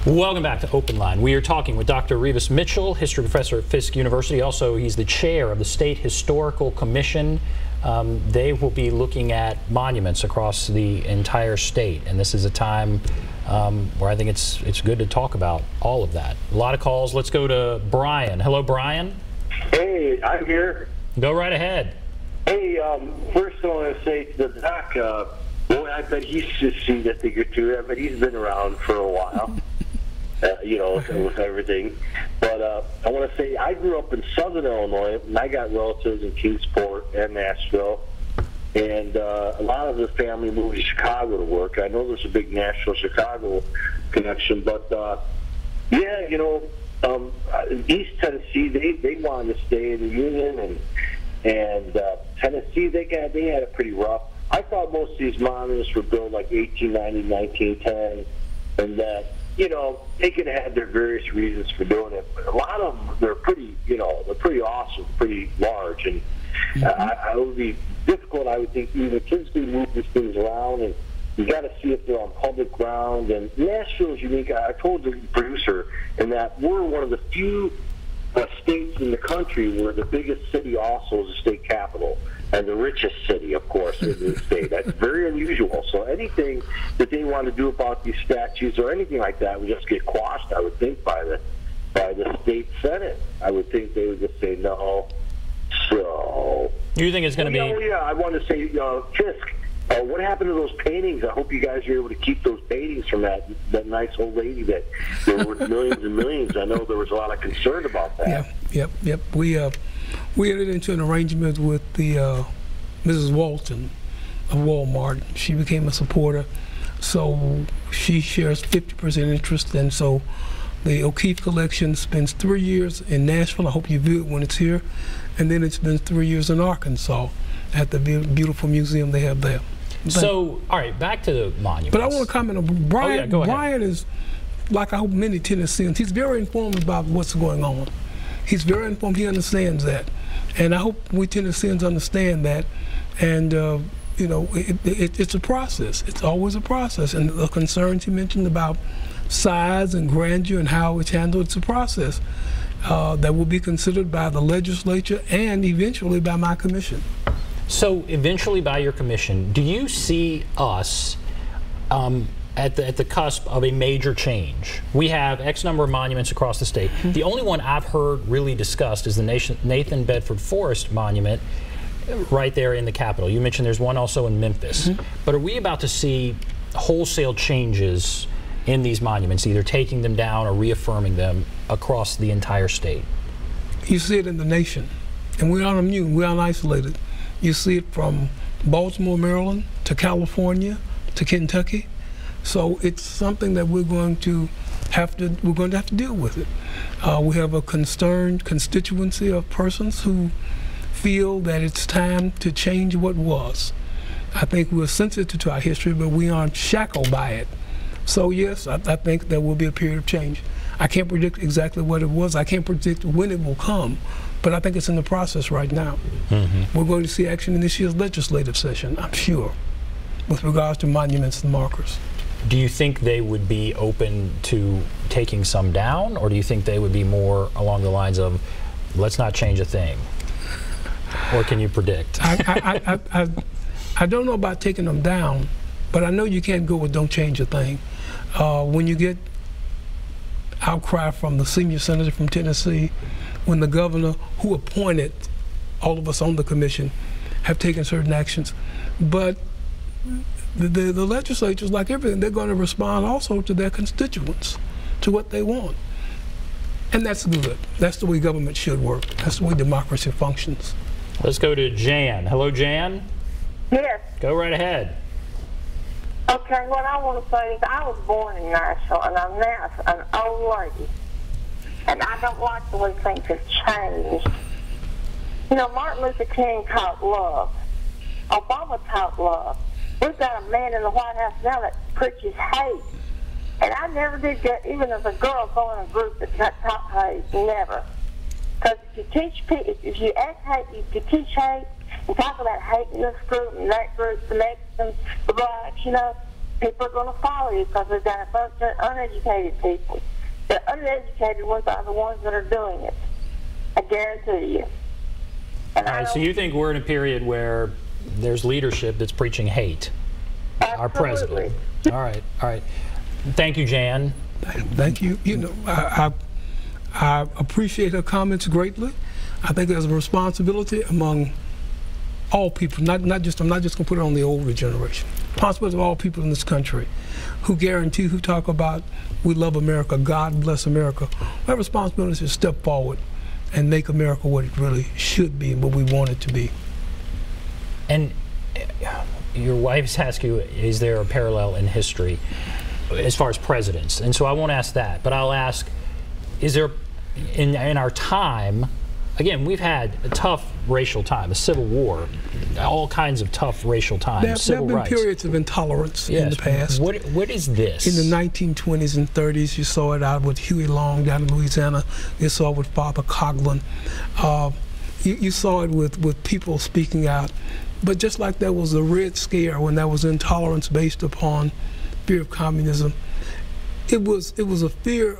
Welcome back to OpenLine. We are talking with Dr. Reavis Mitchell, history professor at Fisk University. Also, he's the chair of the State Historical Commission. They will be looking at monuments across the entire state, and this is a time where I think it's good to talk about all of that. A lot of calls. Let's go to Brian. Hello, Brian. Hey, I'm here. Go right ahead. Hey, first I want to say to the doc, boy, I bet he's just seen a thing or two. I bet he's been around for a while. You know, with everything. But I want to say I grew up in Southern Illinois, and I got relatives in Kingsport and Nashville. And a lot of the family moved to Chicago to work. I know there's a big Nashville Chicago connection, but yeah, you know, East Tennessee, they wanted to stay in the Union, and Tennessee, they had it pretty rough. I thought most of these monuments were built like 1890, 1910, and that, you know, they could have had their various reasons for doing it, but a lot of them, they're pretty, you know, they're pretty awesome, pretty large, and it would be difficult, I would think, even physically move these things around, and you got to see if they're on public ground. And Nashville is unique. I told the producer in that we're one of the few states in the country where the biggest city also is the state capital, and the richest city, of course, in the state. That's very unusual. So anything that they want to do about these statues or anything like that would just get quashed, I would think, by the state senate. I would think they would just say no. So You think it's going to be? Oh yeah, I want to say, Fisk. What happened to those paintings? I hope you guys are able to keep those paintings from that nice old lady that there were millions and millions. I know there was a lot of concern about that. Yeah, yep. We entered into an arrangement with the Mrs. Walton of Walmart. She became a supporter, so she shares 50% interest, and so the O'Keeffe collection spends 3 years in Nashville. I hope you view it when it's here, and then it spends 3 years in Arkansas at the beautiful museum they have there. So, all right, back to the monuments. But I want to comment on Brian. Oh, yeah, go ahead. Brian is, like I hope many Tennesseans, he's very informed about what's going on. He's very informed, he understands that. And I hope we Tennesseans understand that. And, you know, it's a process. It's always a process. And the concerns you mentioned about size and grandeur and how it's handled, it's a process that will be considered by the legislature and eventually by my commission. So eventually by your commission, do you see us at the cusp of a major change? We have X number of monuments across the state. The only one I've heard really discussed is the Nathan Bedford Forrest Monument right there in the Capitol. You mentioned there's one also in Memphis. But are we about to see wholesale changes in these monuments, either taking them down or reaffirming them across the entire state? You see it in the nation, and we're not immune, we're unisolated. You see it from Baltimore, Maryland, to California, to Kentucky. So it's something that we're going to have to deal with it. We have a concerned constituency of persons who feel that it's time to change what was. I think we're sensitive to our history, but we aren't shackled by it. So yes, I think there will be a period of change. I can't predict exactly what it was. I can't predict when it will come, but I think it's in the process right now. We're going to see action in this year's legislative session, I'm sure, with regards to monuments and markers. Do you think they would be open to taking some down, or do you think they would be more along the lines of, let's not change a thing? Or can you predict? I don't know about taking them down, but I know you can't go with don't change a thing. When you get outcry from the senior senator from Tennessee, when the governor who appointed all of us on the commission have taken certain actions. But the legislatures, like everything, they're going to respond also to their constituents, to what they want. And that's good. That's the way government should work. That's the way democracy functions. Let's go to Jan. Hello, Jan. Yes. Go right ahead. Okay, what I want to say is I was born in Nashville, and I'm now an old lady. And I don't like the way things have changed. You know, Martin Luther King taught love. Obama taught love. We've got a man in the White House now that preaches hate. And I never did get, even as a girl, go in a group that taught hate. Never. Because if you act hate, if you teach hate, and talk about hate in this group and that group, the Mexicans, the blacks, you know, people are going to follow you because we've got a bunch of uneducated people. The uneducated ones are the ones that are doing it. I guarantee you. And all right, so you think we're in a period where there's leadership that's preaching hate? Absolutely. Our president. All right, all right. Thank you, Jan. Thank you. You know, I appreciate her comments greatly. I think there's a responsibility among all people, I'm not just going to put it on the older generation. Responsibility of all people in this country who talk about we love America, God bless America. Our responsibility is to step forward and make America what it really should be and what we want it to be. And your wife's asked you, is there a parallel in history as far as presidents? And so I won't ask that, but I'll ask, is there, in our time, again, we've had a tough racial time, a civil war, all kinds of tough racial times, civil there have rights. been periods of intolerance in the past. What is this? In the 1920s and 30s, you saw it out with Huey Long down in Louisiana. You saw it with Father Coughlin. You saw it with people speaking out. But just like there was a Red Scare when there was intolerance based upon fear of communism, it was a fear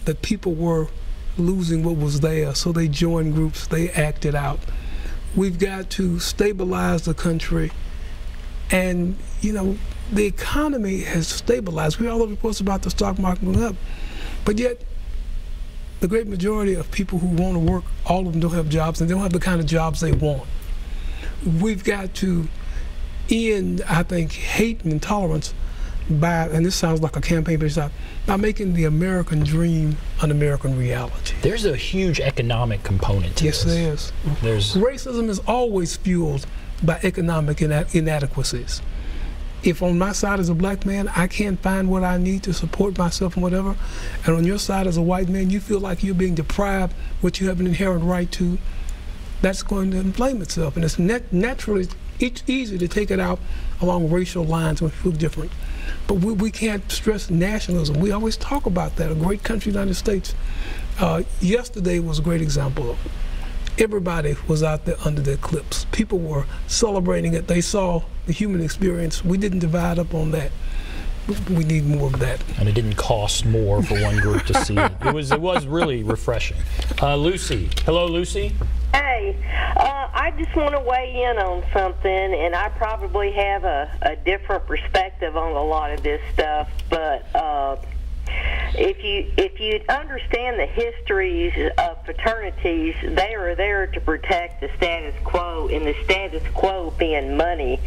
that people were losing what was there, so they joined groups, they acted out. We've got to stabilize the country, and you know, the economy has stabilized. We all have reports about the stock market going up, but yet the great majority of people who want to work, all of them don't have jobs, and they don't have the kind of jobs they want. We've got to end, I think, hate and intolerance by, and this sounds like a campaign based out, by making the American dream an American reality. There's a huge economic component to this. Yes, there is. Racism is always fueled by economic inadequacies. If on my side as a black man, I can't find what I need to support myself and whatever, and on your side as a white man, you feel like you're being deprived what you have an inherent right to, that's going to inflame itself. And it's naturally, it's easy to take it out along racial lines when we feel different. But we can't stress nationalism. We always talk about that. A great country, United States. Yesterday was a great example of it. Everybody was out there under the eclipse. People were celebrating it. They saw the human experience. We didn't divide up on that. We need more of that. And it didn't cost more for one group to see it. It was really refreshing. Lucy. Hello, Lucy. Hey, I just want to weigh in on something, and I probably have a different perspective on a lot of this stuff, but if you understand the histories of fraternities, they are there to protect the status quo, and the status quo being money.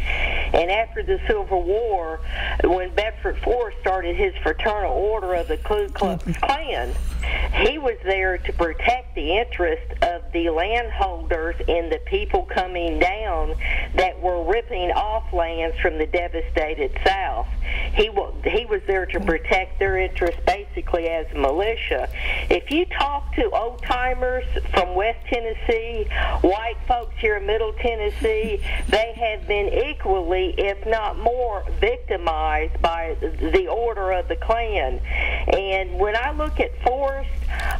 And after the Civil War, when Bedford Forrest started his fraternal order of the Ku Klux Klan, he was there to protect the interest of the landholders and the people coming down that were ripping off lands from the devastated South. He was there to protect their interests basically as a militia. If you talk to old-timers from West Tennessee, white folks here in Middle Tennessee, they have been equally, if not more, victimized by the order of the Klan. And when I look at Forrest,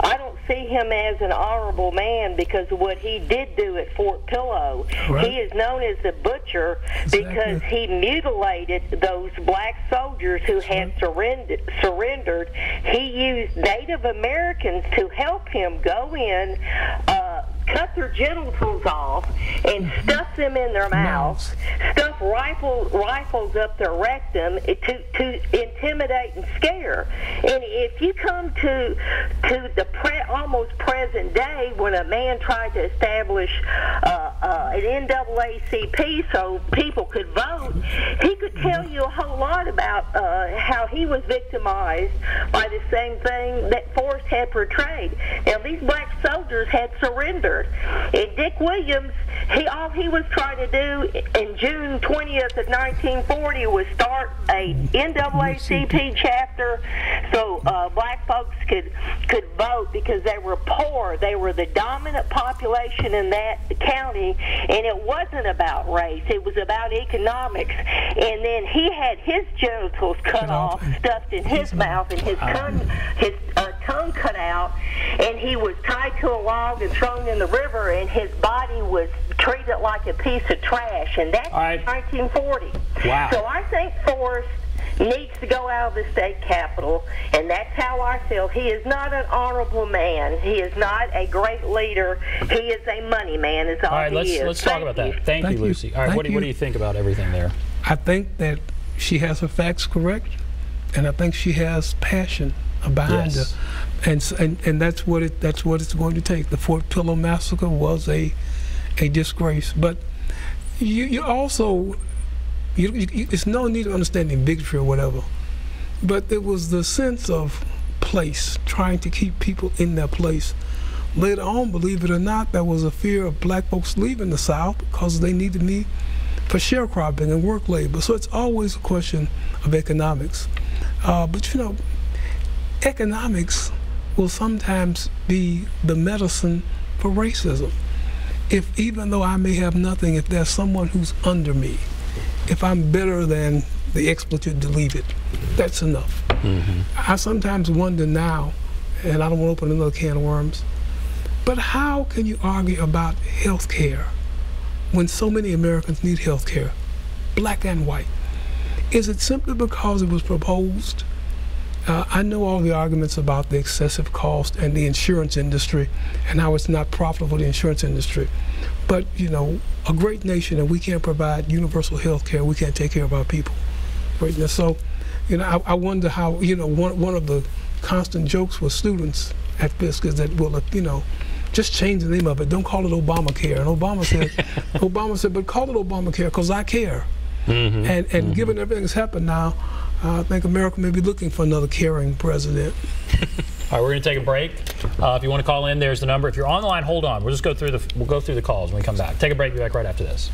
I don't see him as an honorable man because of what he did do at Fort Pillow. Right. He is known as the butcher because he mutilated those black soldiers who had surrendered. He used Native Americans to help him go in, cut their genitals off and stuff them in their mouths, stuff rifles up their rectum to intimidate and scare. And if you come to the almost present day, when a man tried to establish an NAACP so people could vote, he could tell you a whole lot about how he was victimized by the same thing that Forrest had portrayed. Now, these black soldiers had surrendered. And Dick Williams, all he was trying to do in June 20th of 1940 was start a NAACP chapter so black folks could vote because they were poor. They were the dominant population in that county, and it wasn't about race. It was about economics. And then he had his genitals cut off, stuffed in his mouth, and his tongue cut out, and he was tied to a log and thrown in the river, and his body was treated like a piece of trash, and that's 1940. Wow. So I think Forrest needs to go out of the state capitol, and that's how I feel. He is not an honorable man. He is not a great leader. He is a money man, is all he is. Let's talk about that. Thank you, Lucy. All right, what do you think about everything there? I think that she has her facts correct, and I think she has passion behind her, and that's what it's going to take. The Fort Pillow massacre was a disgrace, but you also it's no need of understanding bigotry or whatever, but there was the sense of place, trying to keep people in their place. Later on, believe it or not, there was a fear of black folks leaving the South because they needed me for sharecropping and work labor. So it's always a question of economics. But you know, economics will sometimes be the medicine for racism. If even though I may have nothing, if there's someone who's under me, if I'm better than the expletive deleted, that's enough. I sometimes wonder now, and I don't want to open another can of worms, but how can you argue about health care when so many Americans need health care, black and white? Is it simply because it was proposed? I know all the arguments about the excessive cost and the insurance industry and how it's not profitable for the insurance industry. But, you know, a great nation, and we can't provide universal health care, we can't take care of our people. Right now, so, you know, I wonder how, you know, one of the constant jokes with students at Fisk is that, well, you know, just change the name of it. Don't call it Obamacare. And Obama said, but call it Obamacare because I care. And given everything that's happened now, I think America may be looking for another caring president. All right, we're going to take a break. If you want to call in, there's the number. If you're on the line, hold on. We'll just go through the calls when we come back. Take a break. Be back right after this.